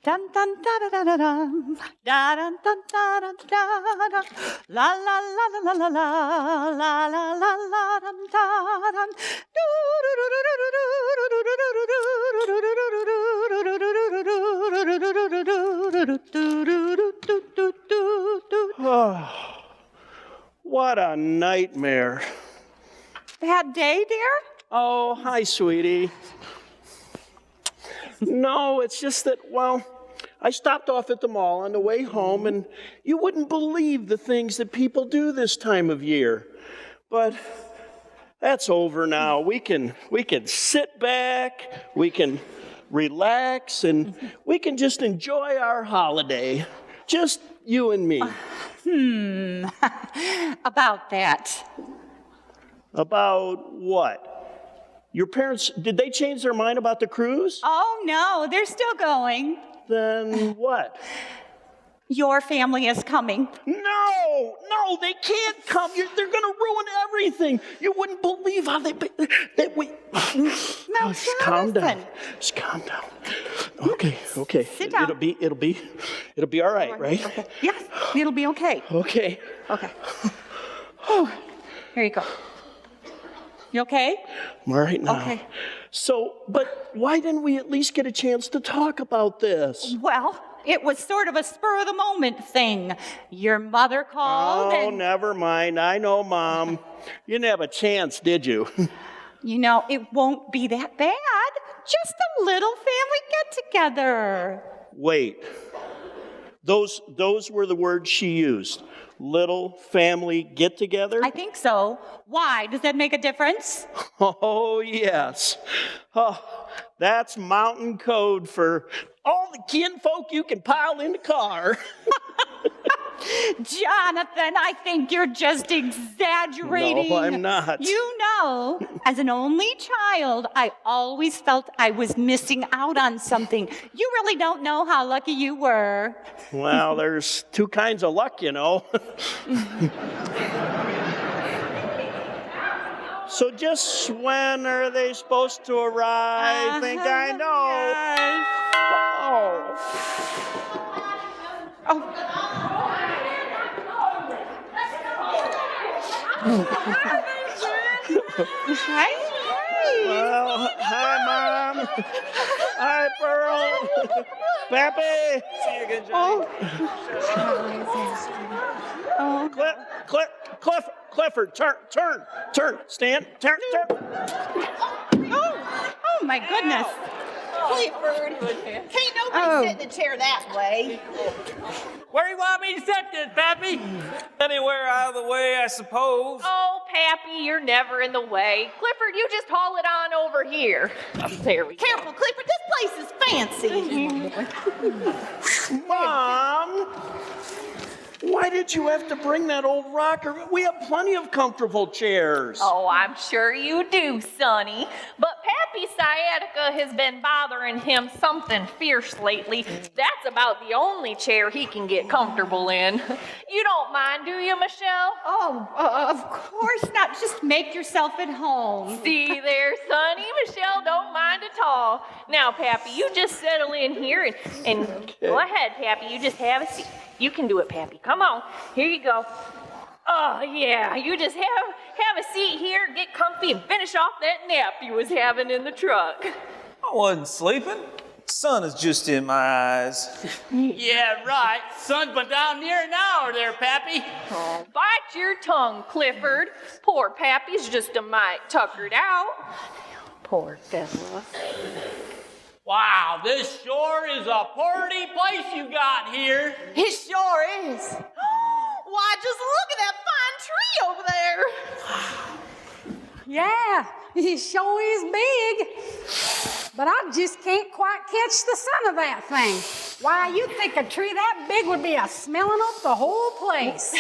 Dun dun da da da da dun, da dun dun da da da da, la la la la la la la la la la dun da dun, do do do do do do. What a nightmare. Bad day, dear? Oh, hi, sweetie. No, it's just that, well, I stopped off at the mall on the way home, and you wouldn't believe the things that people do this time of year. But that's over now. We can sit back, we can relax, and we can just enjoy our holiday. Just you and me. About that. About what? Your parents, did they change their mind about the cruise? Oh, no, they're still going. Then what? Your family is coming. No, they can't come. They're going to ruin everything. You wouldn't believe how they we. No, Just calm down. Jonathan. Just calm down. Okay. Sit down. It'll be all right, right? Okay. Yes, it'll be okay. Okay. Okay. Here you go. You okay? I'm all right now. Okay. So, but why didn't we at least get a chance to talk about this? Well, it was sort of a spur-of-the-moment thing. Your mother called Oh, and... never mind. I know, Mom. You didn't have a chance, did you? You know, it won't be that bad. Just a little family get-together. Wait. Those were the words she used. Little family get-together? I think so. Why? Does that make a difference? Oh, yes. Oh, that's mountain code for all the kinfolk you can pile in the car. Jonathan, I think you're just exaggerating. No, I'm not. You know, as an only child, I always felt I was missing out on something. You really don't know how lucky you were. Well, there's two kinds of luck, you know. So just when are they supposed to arrive? I think I know. Yes. Hi. Well, hi, Mom. Hi, Pearl. Pappy. See you again, Johnny. Clifford, turn. Stand, turn. Oh my goodness. Clifford, can't nobody sit in the chair that way. Where do you want me to set this, Pappy? Anywhere out of the way, I suppose. Oh, Pappy, you're never in the way. Clifford, you just haul it on over here. There we go. Careful, Clifford, this place is fancy. Mom, why did you have to bring that old rocker? We have plenty of comfortable chairs. Oh, I'm sure you do, Sonny. But Pappy's sciatica has been bothering him something fierce lately. That's about the only chair he can get comfortable in. You don't mind, do you, Michelle? Oh, of course not. Just make yourself at home. See there, Sonny. Michelle don't mind at all. Now, Pappy, you just settle in here and go ahead, Pappy. You just have a seat. You can do it, Pappy. Come on. Here you go. Oh, yeah. You just have a seat here, get comfy, and finish off that nap you was having in the truck. I wasn't sleeping. Sun is just in my eyes. Yeah, right. Sun's been down near an hour there, Pappy. Oh, bite your tongue, Clifford. Poor Pappy's just a mite tuckered out. Poor fella. Wow, this sure is a pretty place you got here. It sure is. Why, just look at that fine tree over there. Yeah, it sure is big. But I just can't quite catch the sun of that thing. Why, you'd think a tree that big would be a-smelling up the whole place.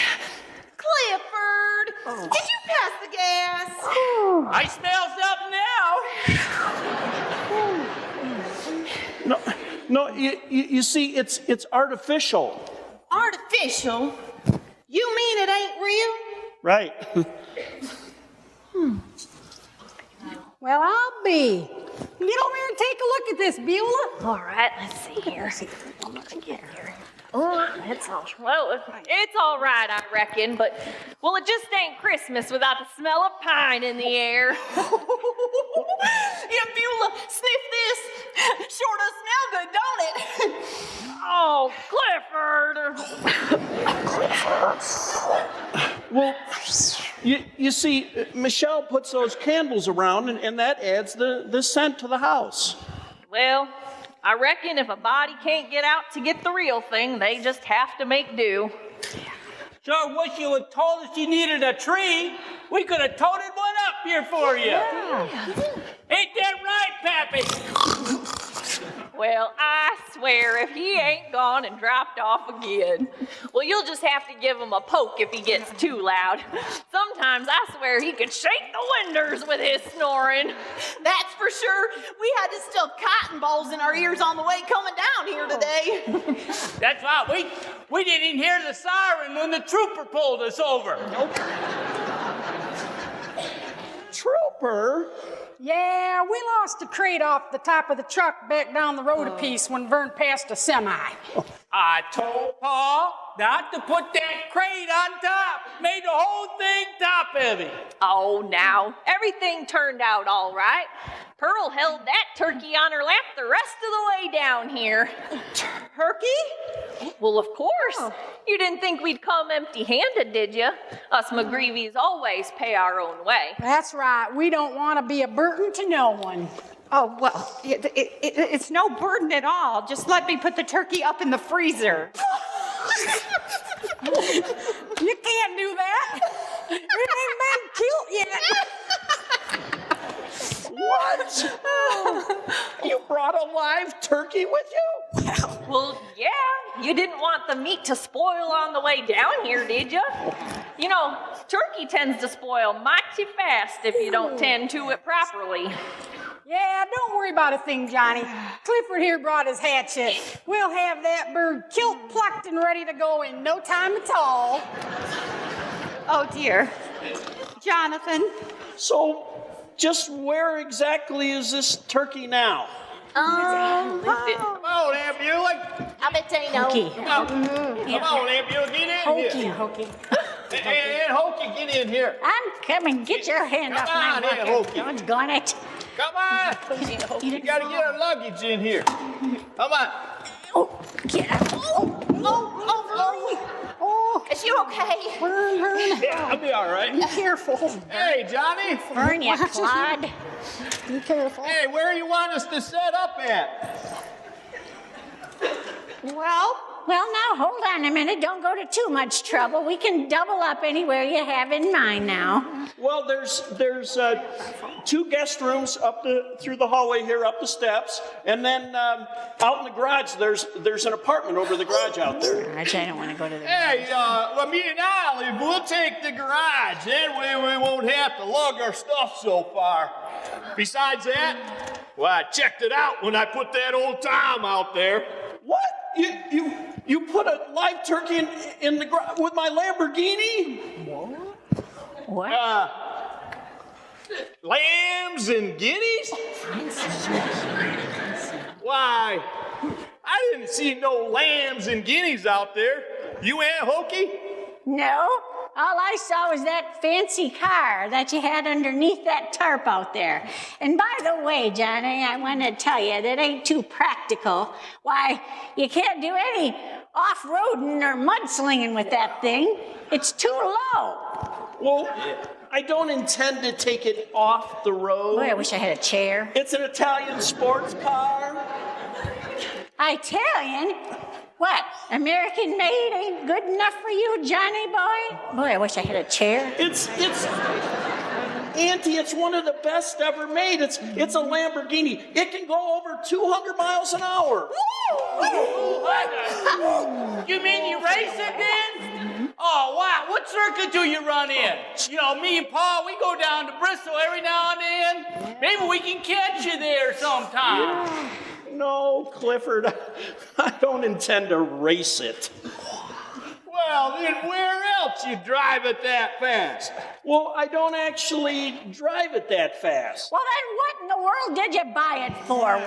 Clifford, did you pass the gas? I smell something now. No, you see, it's artificial. Artificial? You mean it ain't real? Right. Well, I'll be. Get over here and take a look at this, Beulah? All right, let's see here. Oh, it's all right, I reckon, but, well, it just ain't Christmas without the smell of pine in the air. Yeah, Beulah, sniff this. Sure does smell good, don't it? Oh, Clifford! Well, you see, Michelle puts those candles around, and that adds the scent to the house. Well, I reckon if a body can't get out to get the real thing, they just have to make do. Sure wish you had told us you needed a tree. We could have toted one up here for you. Yeah. Ain't that right, Pappy? Well, I swear, if he ain't gone and dropped off again, well, you'll just have to give him a poke if he gets too loud. Sometimes I swear he could shake the winders with his snoring. That's for sure. We had to stuff cotton balls in our ears on the way coming down here today. That's right. We didn't even hear the siren when the trooper pulled us over. Nope. Trooper? Yeah, we lost a crate off the top of the truck back down the road a piece when Vern passed a semi. I told Paul not to put that crate on top. Made the whole thing top heavy. Oh, now, everything turned out all right. Pearl held that turkey on her lap the rest of the way down here. Turkey? Well, of course. You didn't think we'd come empty-handed, did you? Us McGreevies always pay our own way. That's right. We don't want to be a burden to no one. Oh, well, it's no burden at all. Just let me put the turkey up in the freezer. You can't do that. It ain't been killed yet. What? You brought a live turkey with you? Well, yeah. You didn't want the meat to spoil on the way down here, did you? You know, turkey tends to spoil mighty fast if you don't tend to it properly. Yeah, don't worry about a thing, Johnny. Clifford here brought his hatchet. We'll have that bird killed, plucked, and ready to go in no time at all. Oh, dear. Jonathan? So, just where exactly is this turkey now? Come on, Aunt Beulah. I bet they know. Come on, Aunt Beulah, get in here. Hokey. Aunt Hokey, get in here. I'm coming. Get your hand off my on, Aunt bucket. Hokey. Doggone it. Come on. You gotta get our luggage in here. Come on. Oh, get out. Lori. Oh, is you okay? Vern. Yeah, I'll be all right. Be careful. Hey, Johnny. Burn you, clod. Be careful. Hey, where you want us to set up at? Well, now, hold on a minute. Don't go to too much trouble. We can double up anywhere you have in mind now. Well, there's 2 guest rooms through the hallway here, up the steps, and then out in the garage, there's an apartment over the garage out there. I don't want to go to the... Hey, me and Olive, we'll take the garage. That way we won't have to lug our stuff so far. Besides that, well, I checked it out when I put that old Tom out there. What? You put a live turkey in the garage with my Lamborghini? What? Lambs and guineas? Why, I didn't see no lambs and guineas out there. You, Aunt Hokey? No. All I saw was that fancy car that you had underneath that tarp out there. And by the way, Johnny, I want to tell you that ain't too practical. Why, you can't do any off-roading or mudslinging with that thing. It's too low. Well, I don't intend to take it off the road. Boy, I wish I had a chair. It's an Italian sports car. Italian? What? American made ain't good enough for you, Johnny boy? Boy, I wish I had a chair. Auntie, it's one of the best ever made. It's a Lamborghini. It can go over 200 miles an hour. You mean you race it then? Oh, wow. What circuit do you run in? You know, me and Paul, we go down to Bristol every now and then. Maybe we can catch you there sometime. No, Clifford, I don't intend to race it. Well, then where else you drive it that fast? Well, I don't actually drive it that fast. Well, then what in the world did you buy it for?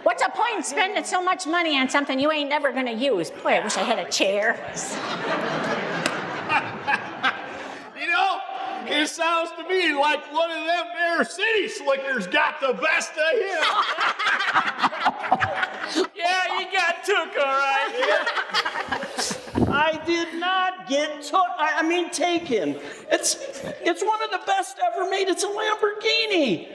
What's the point in spending so much money on something you ain't never gonna use? Boy, I wish I had a chair. You know, it sounds to me like one of them there city slickers got the best of him. Yeah, you got took, all right. I did not get taken. It's one of the best ever made. It's a Lamborghini.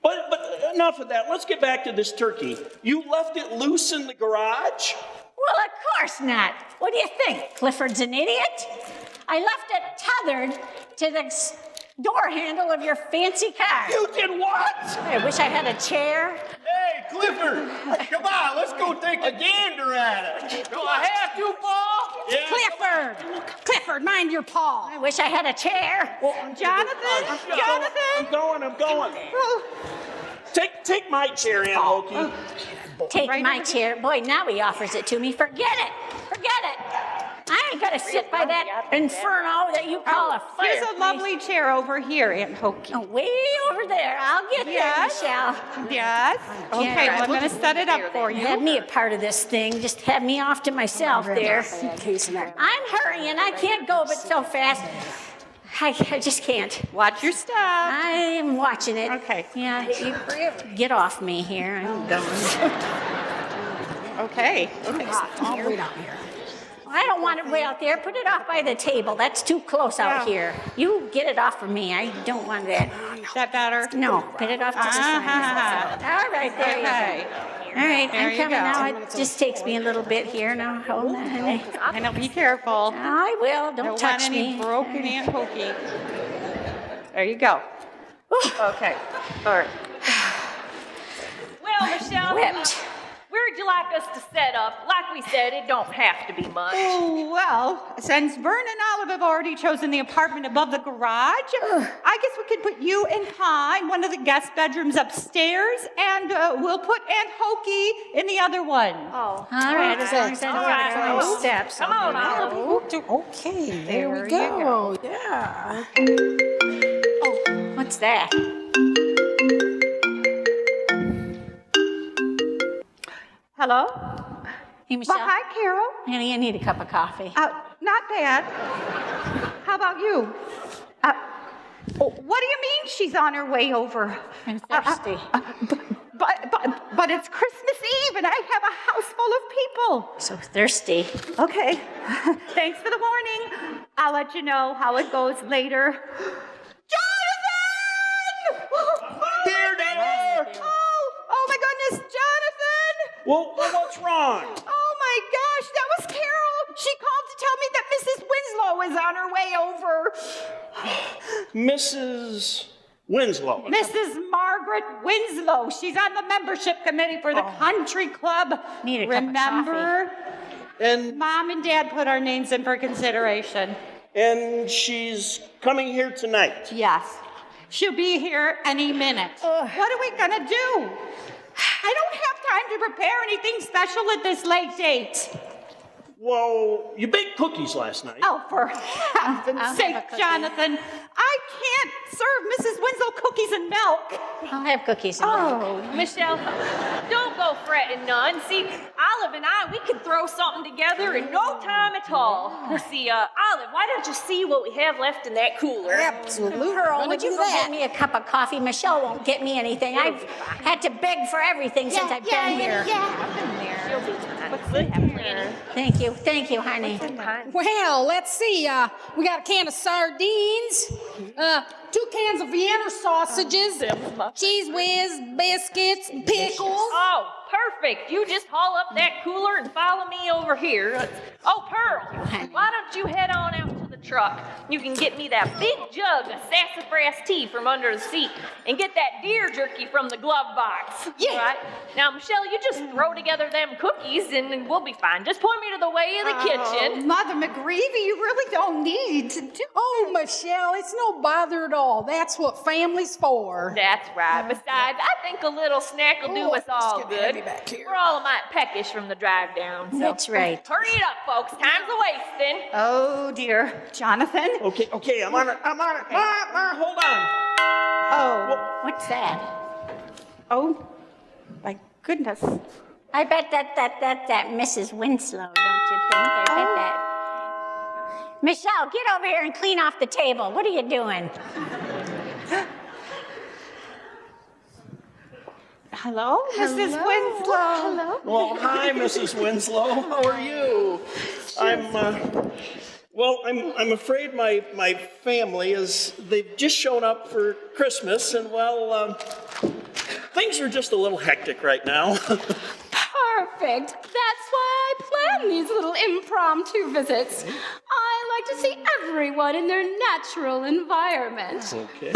But enough of that. Let's get back to this turkey. You left it loose in the garage? Well, of course not. What do you think? Clifford's an idiot? I left it tethered to the door handle of your fancy car. You did what? I wish I had a chair. Hey, Clifford, come on, let's go take a gander at it. Do I have to, Paul? Yeah, Clifford, mind your paw. I wish I had a chair. Jonathan! I'm going. Take my chair, Aunt Hokey. Take Right my over chair. Boy, now he offers it to me. Forget it. I ain't gonna sit by that inferno that you call a Here's fireplace. a lovely chair over here, Aunt Hokey. Oh, way over there. I'll get there, Michelle. Yes? Okay, well, I'm going to set it up for you. Have me a part of this thing. Just have me off to myself there. I'm hurrying. I can't go but so fast. I just can't. Watch your step. I'm watching it. Okay. Yeah, you get off me here. I'm going. Okay. I'll wait out here. I don't want it way out there. Put it off by the table. That's too close out here. You get it off from me. I don't want that. Is that better? No, put it off to the side. All right, there you Okay. go. All right, There I'm you coming go. now. It just takes me a little bit here now. Hold on, honey. I know, be careful. I will. Don't Don't touch want any me. broken Aunt Hokey. There you go. Okay. All right. Well, Michelle, Whipped. where'd you like us to set up? Like we said, it don't have to be much. Oh, well, since Vern and Olive have already chosen the apartment above the garage, I guess we could put you and Pa in one of the guest bedrooms upstairs, and we'll put Aunt Hokey in the other one. Oh. All right, as long as I don't have to All climb right. steps. Come on, Olive. Okay, there we you go. Yeah. Oh, what's that? Hello? Hey, Michelle. Well, hi, Carol. Honey, I need a cup of coffee. Not bad. How about you? What do you mean she's on her way over? I'm thirsty. But it's Christmas Eve and I have a house full of people. So thirsty. Okay. Thanks for the warning. I'll let you know how it goes later. Jonathan! Here they are. Oh my goodness, Jonathan! Well, what's wrong? Oh my gosh, that was Carol. She called to tell me that Mrs. Winslow is on her way over. Mrs. Winslow. Mrs. Margaret Winslow. She's on the membership committee for the country club. Need a cup of Remember? And Mom and Dad put our names in for consideration. she's coming here tonight. Yes. She'll be here any minute. What are we gonna do? I don't have time to prepare anything special at this late date. Well, you baked cookies last night. Oh, for heaven's I'll sake, have a cookie. Jonathan. I can't serve Mrs. Winslow cookies and milk. I'll have cookies and milk. Michelle, don't go fretting none. See, Olive and I, we could throw something together in no time at all. See, Olive, why don't you see what we have left in that cooler? Absolutely. Pearl, would you go get me a cup of coffee? Michelle won't get me anything. I've had to beg for everything since I've been here. She'll be fine. We have plenty. Thank you, honey. Well, let's see. We got a can of sardines, 2 cans of Vienna sausages, cheese whiz, biscuits, pickles. Oh, perfect. You just haul up that cooler and follow me over here. Oh, Pearl, why don't you head on out to the truck. You can get me that big jug of sassafras tea from under the seat and get that deer jerky from the glove box. Yeah. All right? Now, Michelle, you just throw together them cookies and we'll be fine. Just point me to the way of the kitchen. Mother McGreevy, you really don't need to do. Oh, Michelle, it's no bother at all. That's what family's for. That's right. Besides, I think a little snack will do us all it's good. getting heavy back here. We're all a mite peckish from the drive down. So. That's right. Hurry it up, folks. Time's a-wasting. Oh, dear. Jonathan? Okay, I'm on it. Ma, hold on. Oh. What's that? Oh, my goodness. I bet that Mrs. Winslow, don't you think? I bet that. Michelle, get over here and clean off the table. What are you doing? Hello, Mrs. Winslow. Hello. Well, hi, Mrs. Winslow. How are you? I'm afraid my family they've just shown up for Christmas, and things are just a little hectic right now. Perfect. That's why I plan these little impromptu visits. I like to see everyone in their natural environment. Okay.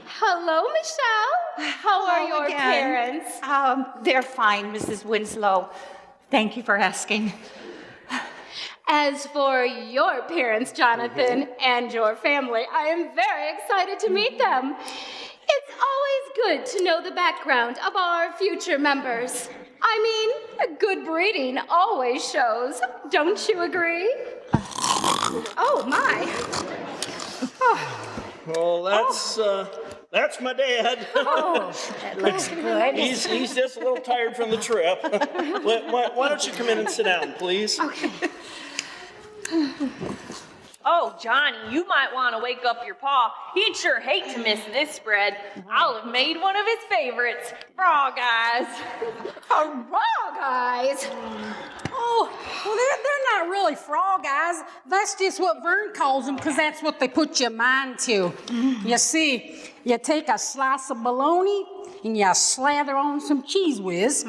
Hello, Michelle. How are your parents? They're fine, Mrs. Winslow. Thank you for asking. As for your parents, Jonathan, and your family, I am very excited to meet them. It's always good to know the background of our future members. I mean, good breeding always shows. Don't you agree? Oh, my. Well, that's my dad. Oh, that looks good. He's just a little tired from the trip. Why don't you come in and sit down, please? Okay. Oh, Johnny, you might want to wake up your pa. He'd sure hate to miss this spread. I'll have made one of his favorites, frog eyes. Frog eyes. Oh, well, they're not really frog eyes. That's just what Vern calls them, because that's what they put your mind to. You see, you take a slice of bologna and you slather on some cheese whiz,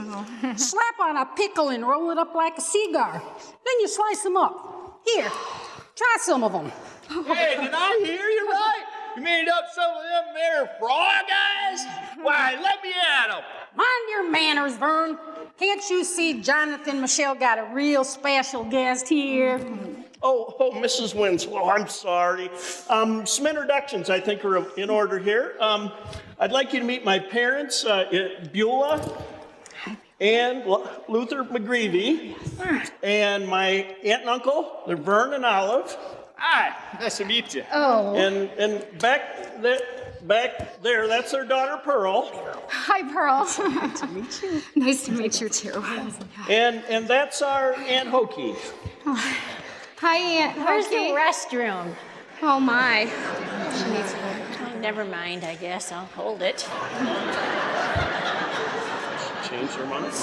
slap on a pickle and roll it up like a cigar. Then you slice them up. Here, try some of them. Hey, did I hear you right? You made up some of them there frog eyes? Why, let me at them. Mind your manners, Vern. Can't you see Jonathan Michelle got a real special guest here? Oh, Mrs. Winslow, I'm sorry. Some introductions, I think, are in order here. I'd like you to meet my parents, Beulah and Luther McGreevy, and my aunt and uncle, they're Vern and Olive. Hi, nice to meet you. Oh. And back there, that's their daughter, Pearl. Hi, Pearl. Nice to meet you. Nice to meet you, too. And that's our Aunt Hokey. Hi, Aunt Where's the Hokey. restroom? Oh, my. Oh, never mind, I guess. I'll hold it. Change their mind.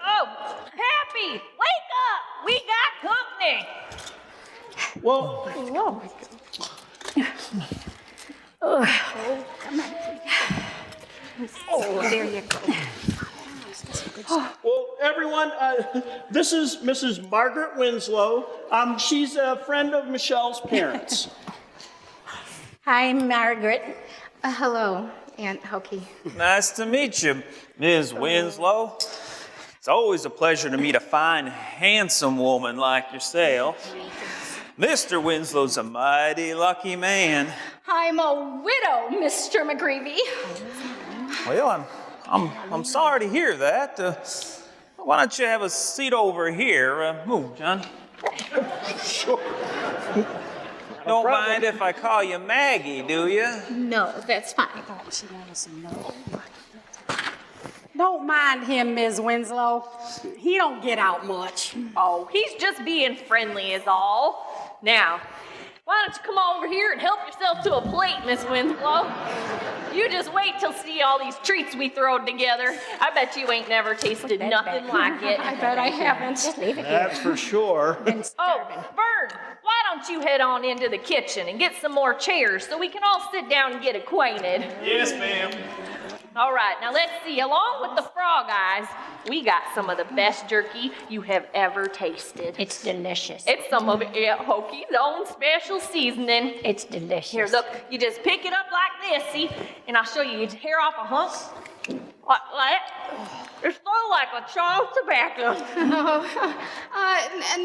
Oh, Pappy, wake up! We got company. Well, Oh, there you go. well, everyone, this is Mrs. Margaret Winslow. She's a friend of Michelle's parents. Hi, Margaret. Hello, Aunt Hokey. Nice to meet you, Ms. Winslow. It's always a pleasure to meet a fine, handsome woman like yourself. Mr. Winslow's a mighty lucky man. I'm a widow, Mr. McGreevy. Well, I'm sorry to hear that. Why don't you have a seat over here? Move, John. Sure. Don't mind if I call you Maggie, do you? No, that's fine. Don't mind him, Ms. Winslow. He don't get out much. Oh, he's just being friendly is all. Now, why don't you come over here and help yourself to a plate, Miss Winslow? You just wait till see all these treats we throwed together. I bet you ain't never tasted nothing like it. I bet I haven't. Just leave it That's here. for sure. Oh, Vern, why don't you head on into the kitchen and get some more chairs so we can all sit down and get acquainted? Yes, ma'am. All right, now let's see. Along with the frog eyes, we got some of the best jerky you have ever tasted. It's delicious. It's some of Aunt Hokey's own special seasoning. It's delicious. Here, look, you just pick it up like this, see? And I'll show you. You tear off a hunk. Like that. It's so like a chaw of tobacco.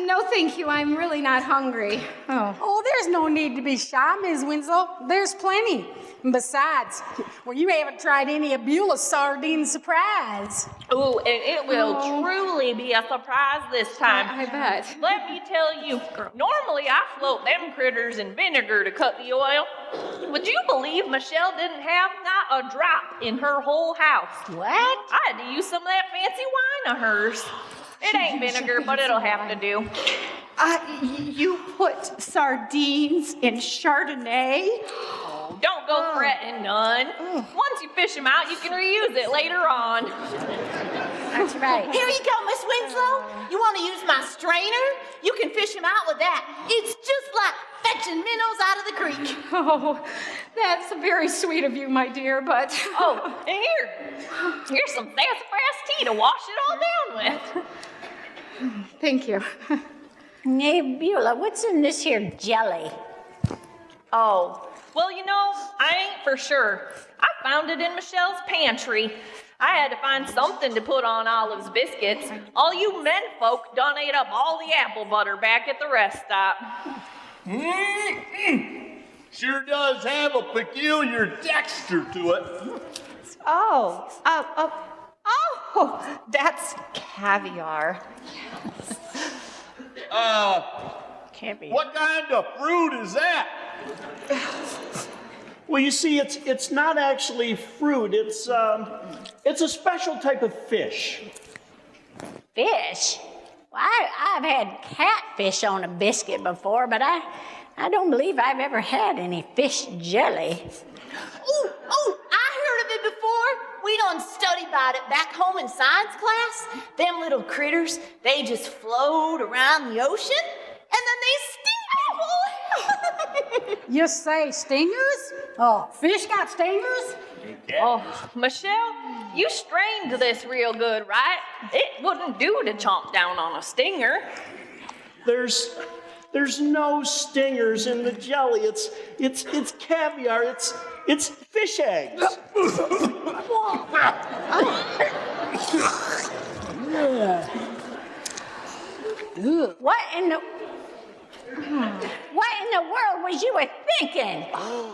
No, thank you. I'm really not hungry. Oh, there's no need to be shy, Ms. Winslow. There's plenty. And besides, well, you haven't tried any of Beulah's sardine surprise. Ooh, and it will truly be a surprise this time. I bet. Let me tell you, normally I float them critters in vinegar to cut the oil. Would you believe Michelle didn't have not a drop in her whole house? What? I had to use some of that fancy wine of hers. It ain't vinegar, but it'll have to do. You put sardines in Chardonnay? Don't go fretting none. Once you fish them out, you can reuse it later on. That's right. Here you go, Miss Winslow. You want to use my strainer? You can fish them out with that. It's just like fetching minnows out of the creek. Oh, that's very sweet of you, my dear, but... Oh, and here's some sassafras tea to wash it all down with. Thank you. Hey, Beulah, what's in this here jelly? Oh, well, you know, I ain't for sure. I found it in Michelle's pantry. I had to find something to put on Olive's biscuits. All you men folk done ate up all the apple butter back at the rest stop. Sure does have a peculiar texture to it. Oh, that's caviar. What kind of fruit is that? Well, you see, it's not actually fruit. It's a special type of fish. Fish? Well, I've had catfish on a biscuit before, but I don't believe I've ever had any fish jelly. Oh, I heard of it before. We done studied about it back home in science class. Them little critters, they just float around the ocean, and then they sting people. You say stingers? Oh, fish got stingers? Oh, Michelle, you strained this real good, right? It wouldn't do to chomp down on a stinger. There's no stingers in the jelly. It's caviar. It's fish eggs. What in the world was you thinking?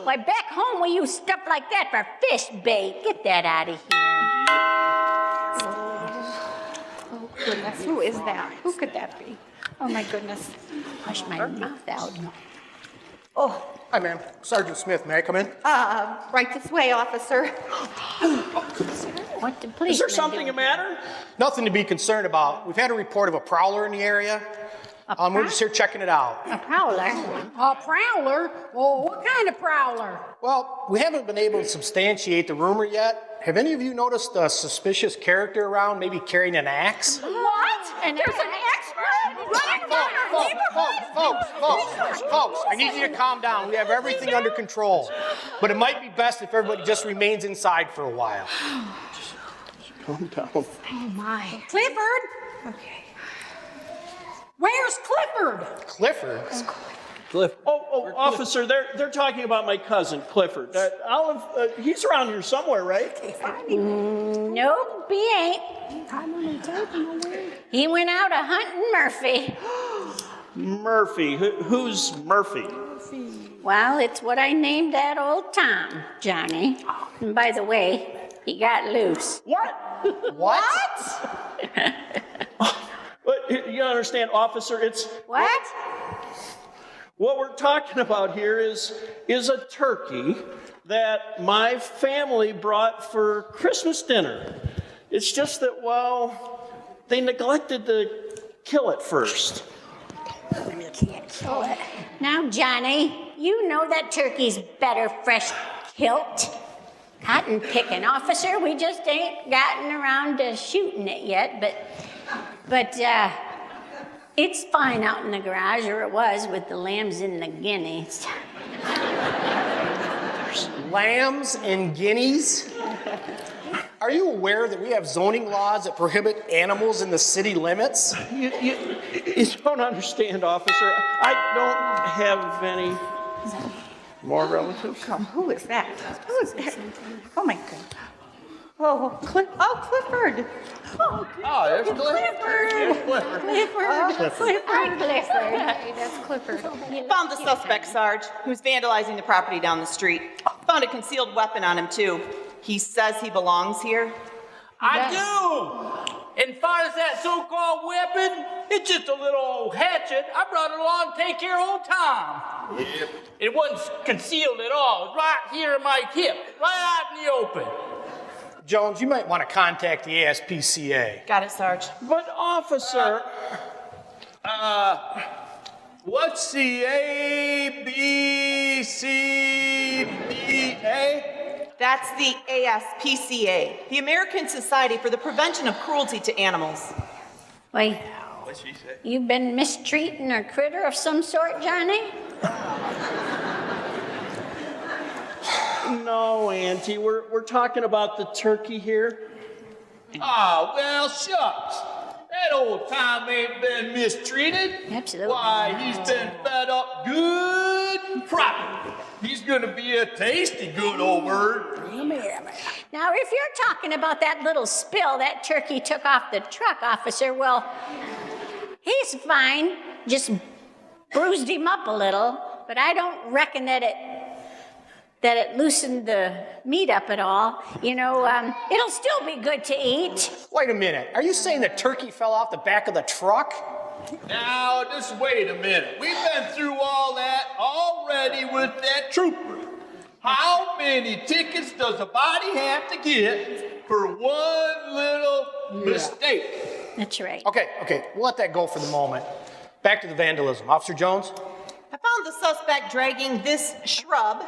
Why, back home we use stuff like that for fish bait. Get that out of here. Oh, goodness, who is that? Who could that be? Oh, my goodness. Wash my mouth out. Oh, Hi, ma'am. Sergeant Smith, may I come in? right this way, officer. What the police? Is there something the matter? Nothing to be concerned about. We've had a report of a prowler in the area. We're just here checking it out. A prowler? A prowler? Oh, what kind of prowler? Well, we haven't been able to substantiate the rumor yet. Have any of you noticed a suspicious character around, maybe carrying an axe? What? There's an axe running around our neighborhood? Folks, I need you to calm down. We have everything under control. But it might be best if everybody just remains inside for a while. Calm down. Oh, my. Clifford? Okay. Where's Clifford? Clifford? Oh, officer, they're talking about my cousin, Clifford. Olive, he's around here somewhere, right? Nope, he ain't. He went out a-hunting Murphy. Murphy. Who's Murphy? Well, it's what I named that old Tom, Johnny. And by the way, he got loose. What? But you understand, officer, it's... What? What we're talking about here is a turkey that my family brought for Christmas dinner. It's just that, well, they neglected to kill it first. Now, Johnny, you know that turkey's better fresh kilt. Cotton picking, officer. We just ain't gotten around to shooting it yet, but it's fine out in the garage, or it was, with the lambs and the guineas. Lambs and guineas? Are you aware that we have zoning laws that prohibit animals in the city limits? You don't understand, officer. I don't have any more relatives. Oh, who is that? Who is that? Oh my God. Oh, Clifford. Oh, there's Clifford. That's Clifford. Found the suspect, Sarge, who's vandalizing the property down the street. Found a concealed weapon on him, too. He says he belongs here. I do! And far as that so-called weapon, it's just a little old hatchet. I brought it along to take care of old Tom. Yep. It wasn't concealed at all. It was right here in my hip, right out in the open. Jones, you might want to contact the ASPCA. Got it, Sarge. But, officer, What's the ABCBA? That's the ASPCA, the American Society for the Prevention of Cruelty to Animals. Wait, What's she say? you've been mistreating a critter of some sort, Johnny? no, Auntie. We're talking about the turkey here. Ah, well, shucks. That old Tom ain't been mistreated. Absolutely. Why, he's been fed up good and proper. He's gonna be a tasty good old bird. Now, if you're talking about that little spill that turkey took off the truck, officer, well, he's fine. Just bruised him up a little, but I don't reckon that it loosened the meat up at all. You know, it'll still be good to eat. Wait a minute. Are you saying the turkey fell off the back of the truck? Now, just wait a minute. We've been through all that already with that trooper. How many tickets does a body have to get for one little mistake? That's right. Okay, we'll let that go for the moment. Back to the vandalism. Officer Jones? I found the suspect dragging this shrub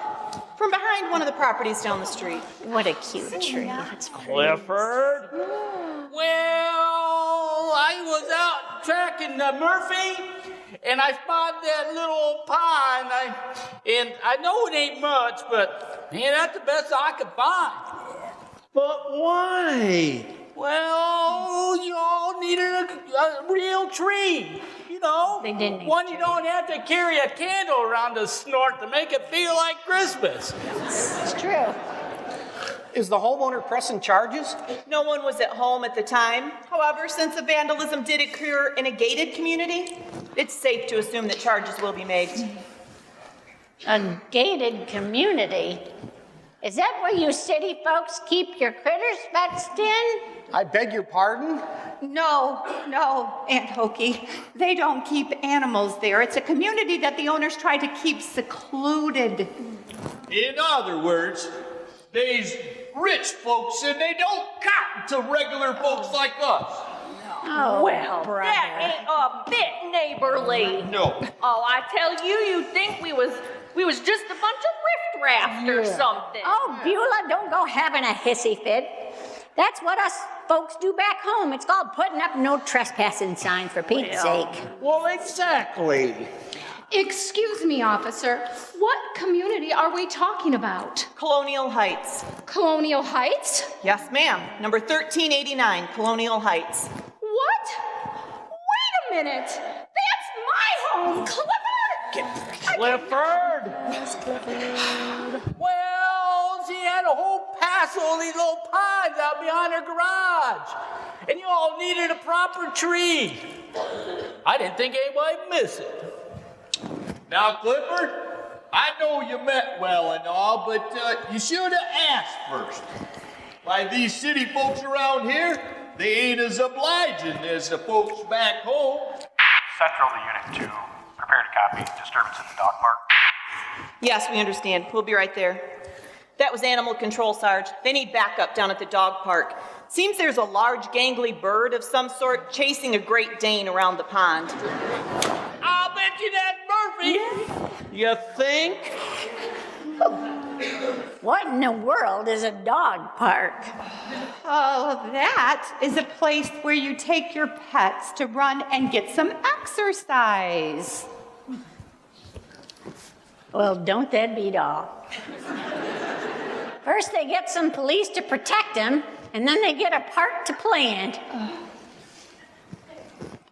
from behind one of the properties down the street. What a cute tree. That's Clifford? Well, I was out tracking Murphy, and I spotted that little old pond. I know it ain't much, but man, that's the best I could find. But why? Well, you all needed a real tree. You know, They didn't need one you don't have to carry a candle around to snort to make it feel like Christmas. It's true. Is the homeowner pressing charges? No one was at home at the time. However, since the vandalism did occur in a gated community, it's safe to assume that charges will be made. A gated community? Is that where you city folks keep your critters fenced in? I beg your pardon? No, Aunt Hokey. They don't keep animals there. It's a community that the owners try to keep secluded. In other words, they's rich folks and they don't cotton to regular folks like us. Oh, Well, brother. that ain't a bit neighborly. No. Oh, I tell you, you'd think we was just a bunch of riffraff or something. Oh, Beulah, don't go having a hissy fit. That's what us folks do back home. It's called putting up no trespassing sign, for Pete's sake. Well, exactly. Excuse me, officer. What community are we talking about? Colonial Heights. Colonial Heights? Yes, ma'am. Number 1389, Colonial Heights. What? Wait a minute. That's my home, Clifford! Clifford! Well, she had a whole passel of these little ponds out behind her garage. And you all needed a proper tree. I didn't think anybody'd miss it. Now, Clifford, I know you meant well and all, but you should have asked first. Why, these city folks around here, they ain't as obliging as the folks back home. Central to Unit 2. Prepare to copy. Disturbance in the dog park. Yes, we understand. We'll be right there. That was animal control, Sarge. They need backup down at the dog park. Seems there's a large gangly bird of some sort chasing a Great Dane around the pond. I'll bet you that's Murphy. You think? What in the world is a dog park? Oh, that is a place where you take your pets to run and get some exercise. Well, don't that beat all? First, they get some police to protect them, and then they get a part to plant.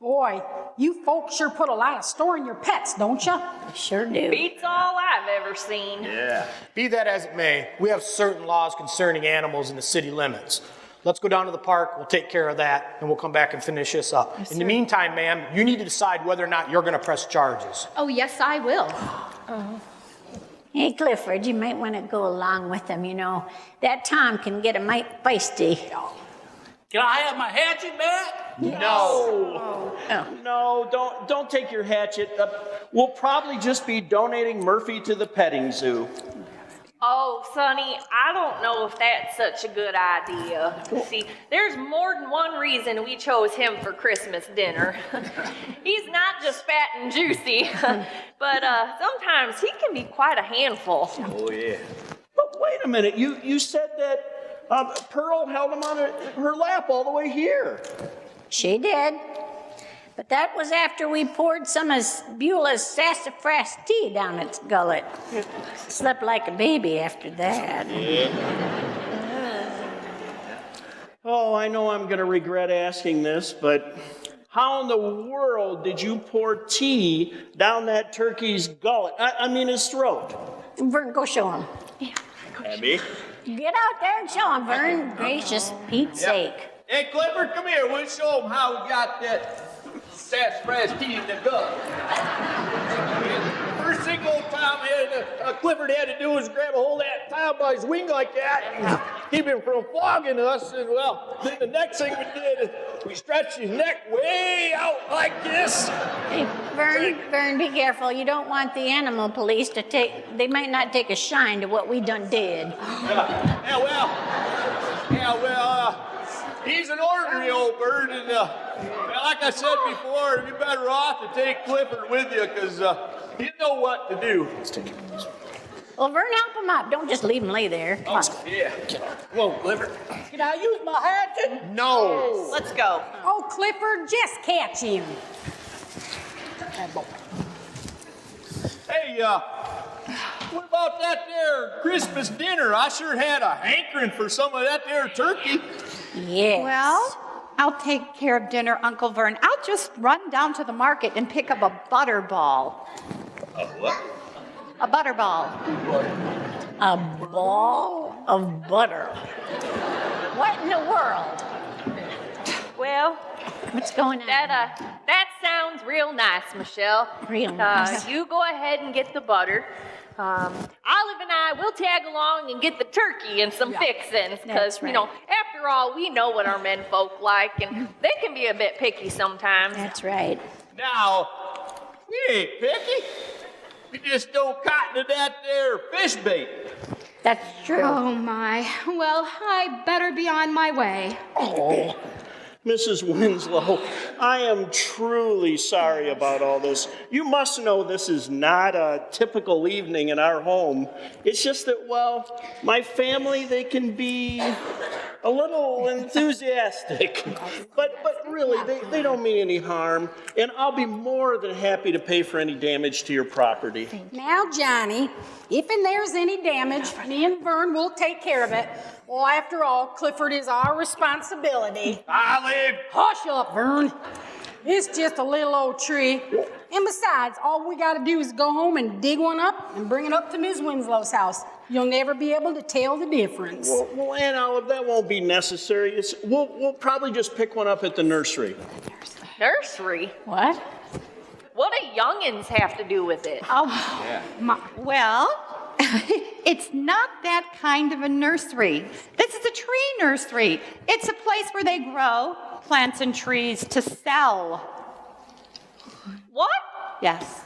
Boy, you folks sure put a lot of store in your pets, don't you? Sure do. Beats all I've ever seen. Yeah. Be that as it may, we have certain laws concerning animals in the city limits. Let's go down to the park, we'll take care of that, and we'll come back and finish this up. In the meantime, ma'am, you need to decide whether or not you're gonna press charges. Oh, yes, I will. Hey, Clifford, you might want to go along with them, you know. That Tom can get a mite feisty. Can I have my hatchet back? No. No, don't take your hatchet. We'll probably just be donating Murphy to the petting zoo. Oh, Sonny, I don't know if that's such a good idea. See, there's more than one reason we chose him for Christmas dinner. He's not just fat and juicy, but sometimes he can be quite a handful. Oh, yeah. But wait a minute, you said that Pearl held him on her lap all the way here. She did. But that was after we poured some of Beulah's sassafras tea down its gullet. Slept like a baby after that. Oh, I know I'm going to regret asking this, but how in the world did you pour tea down that turkey's gullet? I mean his throat. Vern, go show him. Abby? Get out there and show him, Vern. Gracious Pete's sake. Hey, Clifford, come here. We'll show them how we got that sassafras tea in the gut. First thing old Tom Clifford had to do was grab a hold of that Tom by his wing like that and keep him from flogging us. And well, then the next thing we did is we stretched his neck way out like this. Hey, Vern, be careful. You don't want the animal police to they might not take a shine to what we done did. Yeah, well, he's an ornery old bird, and like I said before, you're better off to take Clifford with you, because you know what to do. Well, Vern, help him up. Don't just leave him lay there. Come on. Yeah. Whoa, Clifford. Can I use my hatchet? No. Let's go. Oh, Clifford, just catch him. Hey, what about that there Christmas dinner? I sure had a hankering for some of that there turkey. Yes. Well, I'll take care of dinner, Uncle Vern. I'll just run down to the market and pick up a butterball. A what? A butterball. A ball of butter. What in the world? Well, What's going on? that sounds real nice, Michelle. Real nice. You go ahead and get the butter. Olive and I will tag along and get the turkey and some fixins, because, That's right. you know, after all, we know what our men folk like, and they can be a bit picky sometimes. That's right. Now, we ain't picky. We just don't cotton to that there fish bait. That's true. Oh, my. Well, I better be on my way. Oh, Mrs. Winslow, I am truly sorry about all this. You must know this is not a typical evening in our home. It's just that, well, my family, they can be a little enthusiastic. But really, they don't mean any harm. And I'll be more than happy to pay for any damage to your property. Now, Johnny, if and there's any damage, me and Vern will take care of it. Well, after all, Clifford is our responsibility. Olive! Hush up, Vern. It's just a little old tree. And besides, all we gotta do is go home and dig one up and bring it up to Ms. Winslow's house. You'll never be able to tell the difference. Well, Aunt Olive, that won't be necessary. We'll probably just pick one up at the nursery. Nursery? What? What do youngins have to do with it? Well, it's not that kind of a nursery. This is a tree nursery. It's a place where they grow plants and trees to sell. What? Yes.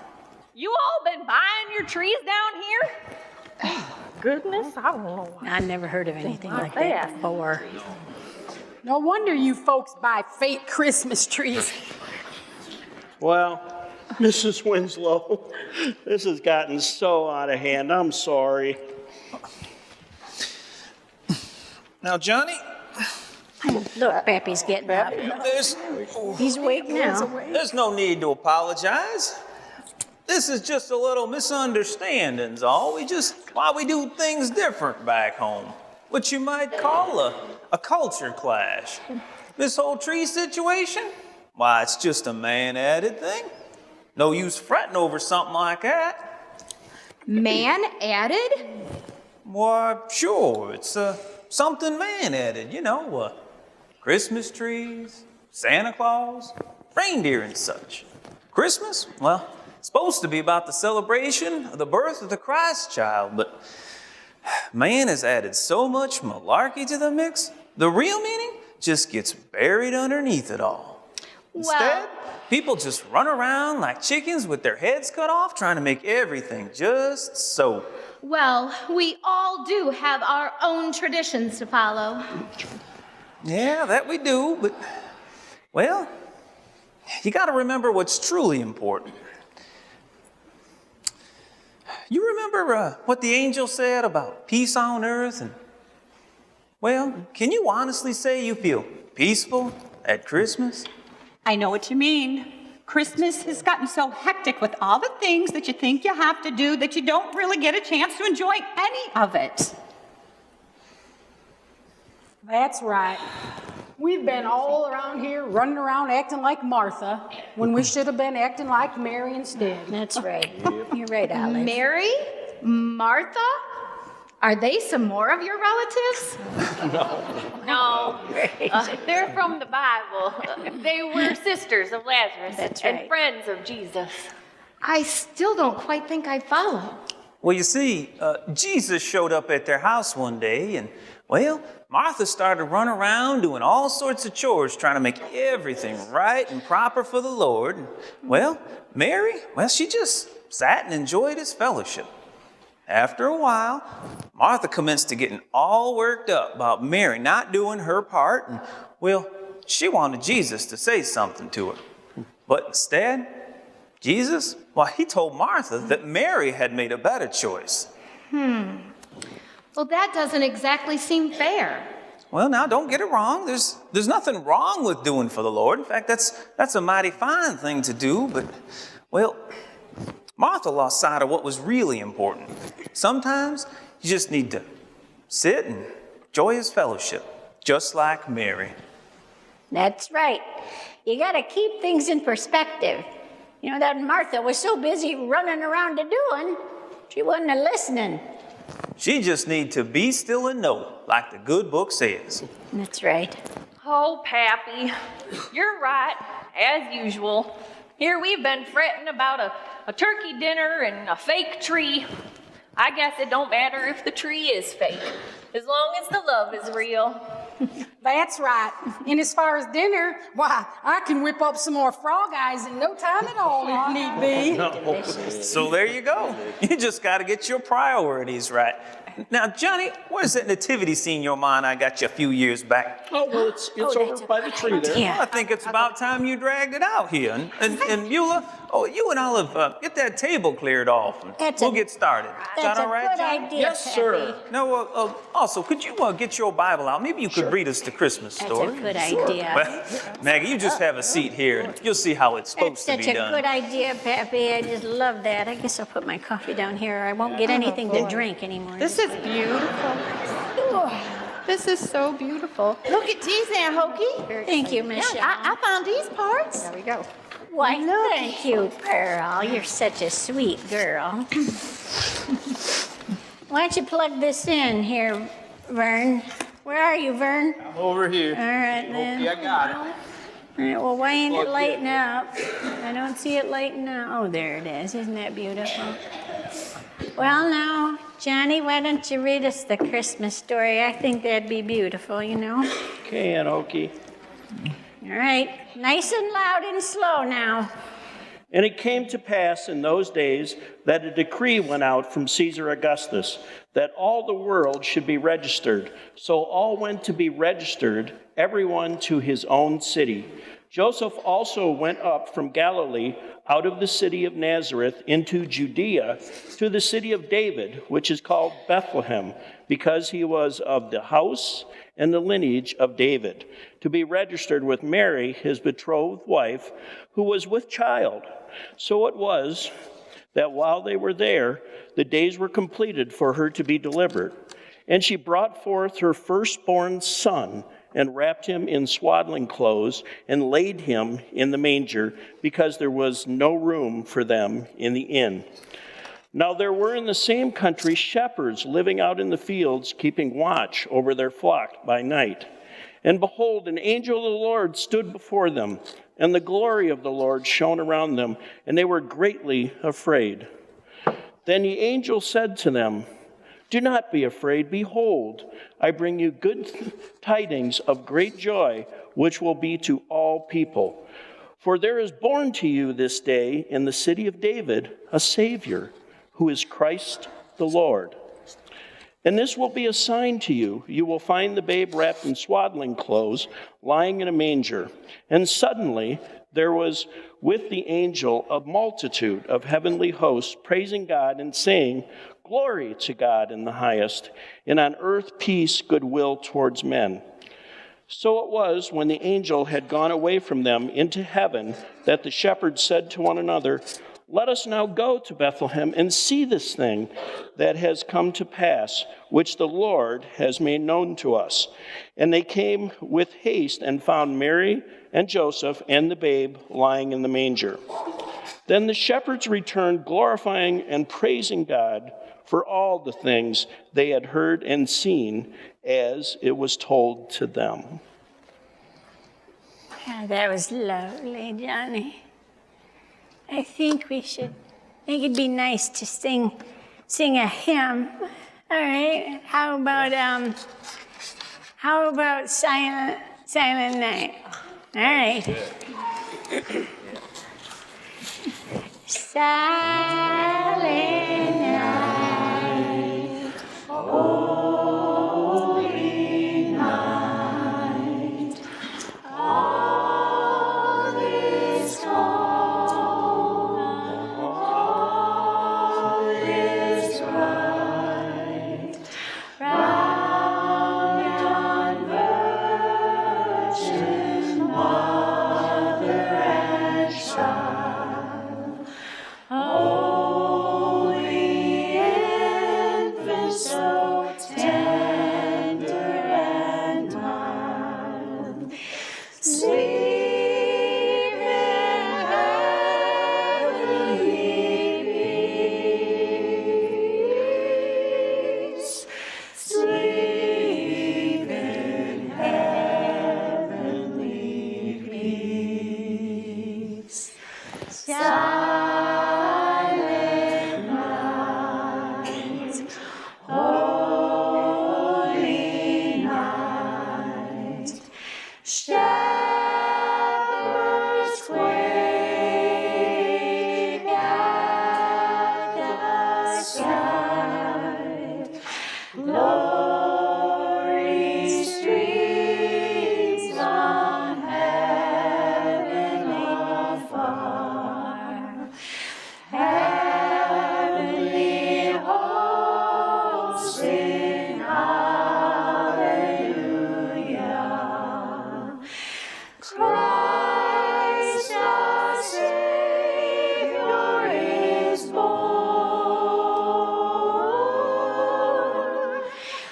You all been buying your trees down here? Goodness, I don't know why. I've never heard of anything like that before. No wonder you folks buy fake Christmas trees. Well, Mrs. Winslow, this has gotten so out of hand. I'm sorry. Now, Johnny, Look, Pappy's getting up. He's awake now. there's no need to apologize. This is just a little misunderstandings, all. Why we do things different back home. what you might call a culture clash. This whole tree situation, why, it's just a man-added thing. No use fretting over something like that. Man added? Why, sure, it's something man-added, Christmas trees, Santa Claus, reindeer and such. Christmas, well, it's supposed to be about the celebration of the birth of the Christ child, but man has added so much malarkey to the mix, the real meaning just gets buried underneath it all. Instead, people just run around like chickens with their heads cut off, trying to make everything just so. Well, we all do have our own traditions to follow. Yeah, that we do, but, well, you got to remember what's truly important. You remember what the angel said about peace on earth? And, well, can you honestly say you feel peaceful at Christmas? I know what you mean. Christmas has gotten so hectic with all the things that you think you have to do that you don't really get a chance to enjoy any of it. That's right. We've been all around here running around acting like Martha when we should have been acting like Mary instead. That's right. You're right, Alice. Mary? Martha? Are they some more of your relatives? No, they're from the Bible. They were sisters of Lazarus and friends of Jesus. I still don't quite think I follow. Well, you see, Jesus showed up at their house one day, and, well, Martha started running around doing all sorts of chores, trying to make everything right and proper for the Lord. And, well, Mary, she just sat and enjoyed his fellowship. After a while, Martha commenced to getting all worked up about Mary not doing her part, and, well, she wanted Jesus to say something to her. But instead, Jesus, he told Martha that Mary had made a better choice. Well, that doesn't exactly seem fair. Well, now, don't get it wrong. There's nothing wrong with doing for the Lord. In fact, that's a mighty fine thing to do, but, well, Martha lost sight of what was really important. Sometimes you just need to sit and enjoy his fellowship, just like Mary. That's right. You got to keep things in perspective. That Martha was so busy running around doing, she wasn't listening. She just need to be still and know, like the good book says. That's right. Oh, Pappy, you're right, as usual. Here we've been fretting about a turkey dinner and a fake tree. I guess it don't matter if the tree is fake, as long as the love is real. That's right. And as far as dinner, I can whip up some more frog eyes in no time at all if need be. So there you go. You just got to get your priorities right. Now, Johnny, where's that nativity scene your ma and I got you a few years back? Oh, well, it's over by the tree there. Yeah. Well, I think it's about time you dragged it out here. And Beulah, you and Olive, get that table cleared off, and we'll get started. Is that all right, That's a Johnny? good idea, Yes, Pappy. sir. No, also, could you get your Bible out? Maybe you could read us the Christmas That's story. a good idea. Well, Maggie, you just have a seat here, and you'll see how it's That's supposed to such be a done. good idea, Pappy. I just love that. I guess I'll put my coffee down here. I won't get anything to drink anymore. This is beautiful. This is so beautiful. Look at these there, Hokey. Thank you, Michelle. I found these parts. There we go. Why, thank you, Pearl. You're such a sweet girl. Why don't you plug this in here, Vern? Where are you, Vern? I'm over here. All right, then. Okay, I got it. All right, well, why ain't it lighting up? I don't see it lighting up. Oh, there it is. Isn't that beautiful? Well, now, Johnny, why don't you read us the Christmas story? I think that'd be beautiful, Okay, Aunt Okie. All right, nice and loud and slow now. And it came to pass in those days that a decree went out from Caesar Augustus that all the world should be registered. So all went to be registered, everyone to his own city. Joseph also went up from Galilee out of the city of Nazareth into Judea to the city of David, which is called Bethlehem, because he was of the house and the lineage of David, to be registered with Mary, his betrothed wife, who was with child. So it was that while they were there, the days were completed for her to be delivered. And she brought forth her firstborn son and wrapped him in swaddling clothes and laid him in the manger because there was no room for them in the inn. Now there were in the same country shepherds living out in the fields, keeping watch over their flock by night. And behold, an angel of the Lord stood before them, and the glory of the Lord shone around them, and they were greatly afraid. Then the angel said to them, "Do not be afraid. Behold, I bring you good tidings of great joy, which will be to all people. For there is born to you this day in the city of David a Savior, who is Christ the Lord. And this will be a sign to you. You will find the babe wrapped in swaddling clothes, lying in a manger." And suddenly there was with the angel a multitude of heavenly hosts, praising God and saying, "Glory to God in the highest, and on earth peace, goodwill towards men." So it was, when the angel had gone away from them into heaven, that the shepherds said to one another, "Let us now go to Bethlehem and see this thing that has come to pass, which the Lord has made known to us." And they came with haste and found Mary and Joseph and the babe lying in the manger. Then the shepherds returned, glorifying and praising God for all the things they had heard and seen as it was told to them. Yeah, that was lovely, Johnny. I think it'd be nice to sing a hymn. All right. How about Silent Night? All right. Silent night, holy night, all is calm, all is right, round yon virgin mother and child, holy infant, so tender and mild, sleep in heavenly peace, sleep in heavenly peace. Silent night, holy night, shepherds quake at the sight, glory streams on heaven afar, heavenly hosts sing hallelujah. Christ our Savior is born.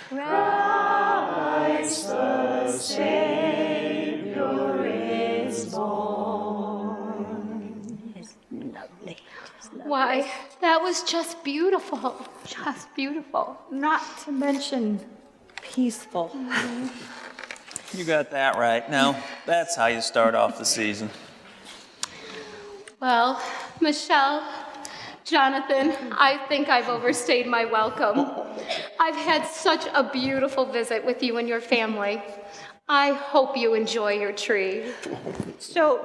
Christ the Savior is born. It's lovely. Why, that was just beautiful. Just beautiful. Not to mention peaceful. You got that right. Now, that's how you start off the season. Well, Michelle, Jonathan, I think I've overstayed my welcome. I've had such a beautiful visit with you and your family. I hope you enjoy your tree. So,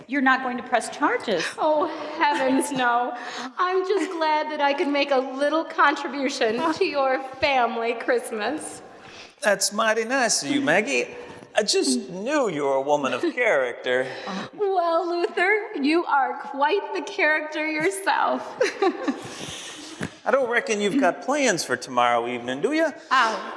you're not going to press charges? Oh, heavens, no. I'm just glad that I could make a little contribution to your family Christmas. That's mighty nice of you, Maggie. I just knew you were a woman of character. Well, Luther, you are quite the character yourself. I don't reckon you've got plans for tomorrow evening, do you?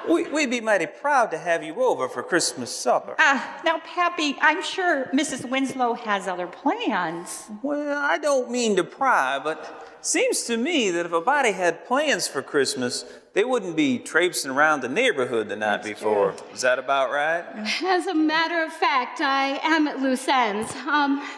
We'd be mighty proud to have you over for Christmas supper. Now, Pappy, I'm sure Mrs. Winslow has other plans. Well, I don't mean to pry, but seems to me that if a body had plans for Christmas, they wouldn't be traipsing around the neighborhood the night before. Is that about right? As a matter of fact, I am at loose ends.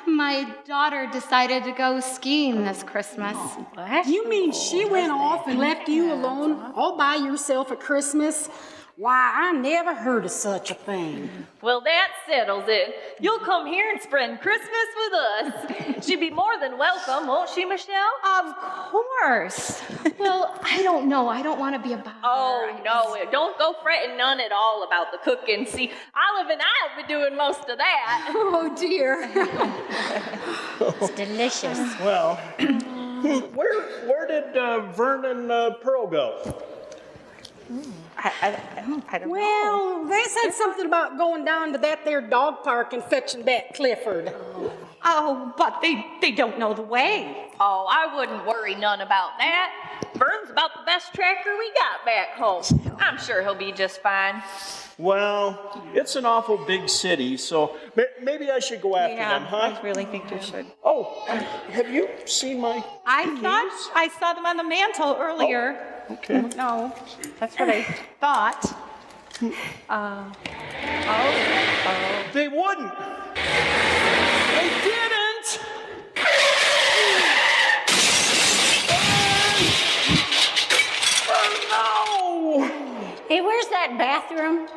My daughter decided to go skiing this Christmas. What? You mean she went off and left you alone all by yourself at Christmas? Why, I never heard of such a thing. Well, that settles it. You'll come here and spend Christmas with us. She'd be more than welcome, won't she, Michelle? Of course. Well, I don't know. I don't want to be a bother. Oh, no, don't go fretting none at all about the cooking. See, Olive and I have been doing most of that. Oh, dear. It's delicious. Well, where did Vernon Pearl go? I don't Well, they said something about going down to that there dog park and fetching back Clifford. Oh, but they don't know the way. Oh, I wouldn't worry none about that. Vern's about the best tracker we got back home. I'm sure he'll be just fine. Well, it's an awful big city, so maybe I should go after them, huh? I really think you should. Oh, have you seen my I keys? thought I saw them on the mantle earlier. Oh, okay. No, that's what I thought. They wouldn't. They didn't. Oh, no. Hey, where's that bathroom?